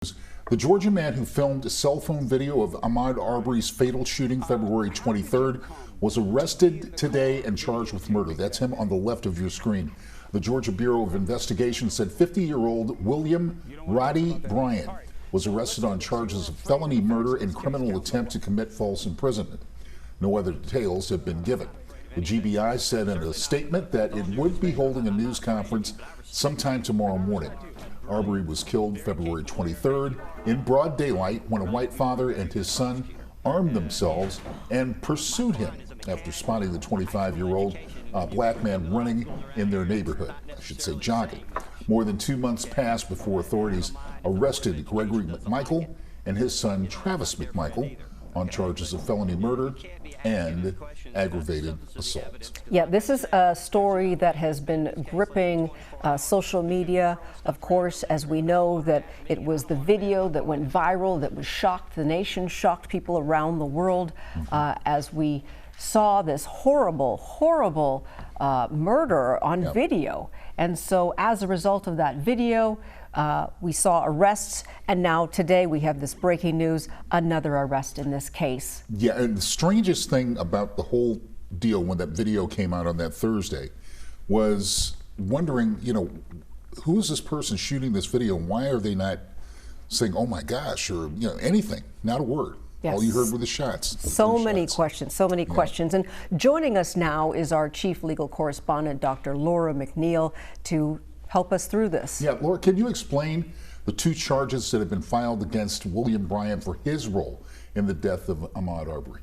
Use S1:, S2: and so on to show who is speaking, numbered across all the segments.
S1: The Georgia man who filmed a cell phone video of Ahmaud Arbery's fatal shooting February 23rd was arrested today and charged with murder. That's him on the left of your screen. The Georgia Bureau of Investigation said 50-year-old William Roddy Bryant was arrested on charges of felony murder and criminal attempt to commit false imprisonment. No other details have been given. The GBI said in a statement that it would be holding a news conference sometime tomorrow morning. Arbery was killed February 23rd in broad daylight when a white father and his son armed themselves and pursued him after spotting the 25-year-old black man running in their neighborhood, I should say jogging. More than 2 months passed before authorities arrested Gregory McMichael and his son Travis McMichael on charges of felony murder and aggravated assault.
S2: Yeah, this is a story that has been gripping social media. Of course, as we know, that it was the video that went viral that was shocked the nation, shocked people around the world as we saw this horrible murder on video. And so as a result of that video, we saw arrests, and now today we have this breaking news, another arrest in this case.
S1: Yeah, and the strangest thing about the whole deal when that video came out on that Thursday was wondering, who is this person shooting this video and why are they not saying, oh my gosh, or anything, not a word.
S2: Yes.
S1: All you heard were the shots.
S2: So many questions. And joining us now is our chief legal correspondent, Dr. Laura McNeal, to help us through this.
S1: Yeah, Laura, can you explain the two charges that have been filed against William Bryant for his role in the death of Ahmaud Arbery?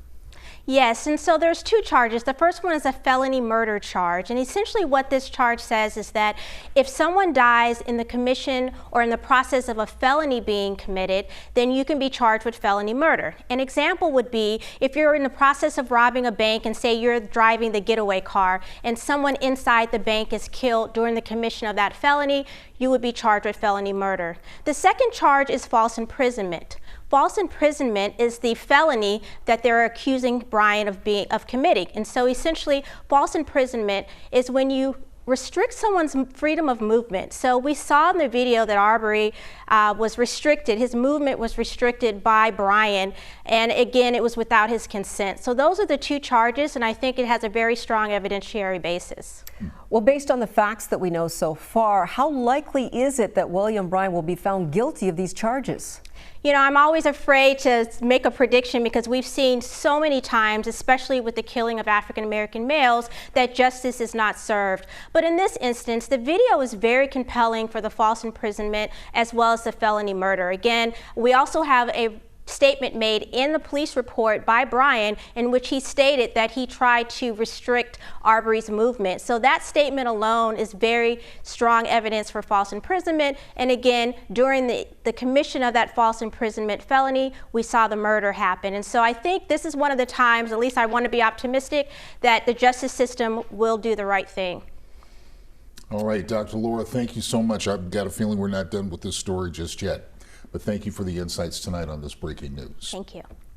S3: Yes, and so there's two charges. The first one is a felony murder charge, and essentially what this charge says is that if someone dies in the commission or in the process of a felony being committed, then you can be charged with felony murder. An example would be if you're in the process of robbing a bank and say you're driving the getaway car and someone inside the bank is killed during the commission of that felony, you would be charged with felony murder. The second charge is false imprisonment. False imprisonment is the felony that they're accusing Bryant of committing. And so essentially, false imprisonment is when you restrict someone's freedom of movement. So we saw in the video that Arbery was restricted. His movement was restricted by Bryant. And again, it was without his consent. So those are the two charges, and I think it has a very strong evidentiary basis.
S2: Well, based on the facts that we know so far, how likely is it that William Bryant will be found guilty of these charges?
S3: I'm always afraid to make a prediction because we've seen so many times, especially with the killing of African-American males, that justice is not served. But in this instance, the video is very compelling for the false imprisonment as well as the felony murder. Again, we also have a statement made in the police report by Bryant in which he stated that he tried to restrict Arbery's movement. So that statement alone is very strong evidence for false imprisonment. And again, during the commission of that false imprisonment felony, we saw the murder happen. And so I think this is one of the times, at least I want to be optimistic, that the justice system will do the right thing.
S1: All right, Dr. Laura, thank you so much. I've got a feeling we're not done with this story just yet. But thank you for the insights tonight on this breaking news.
S3: Thank you.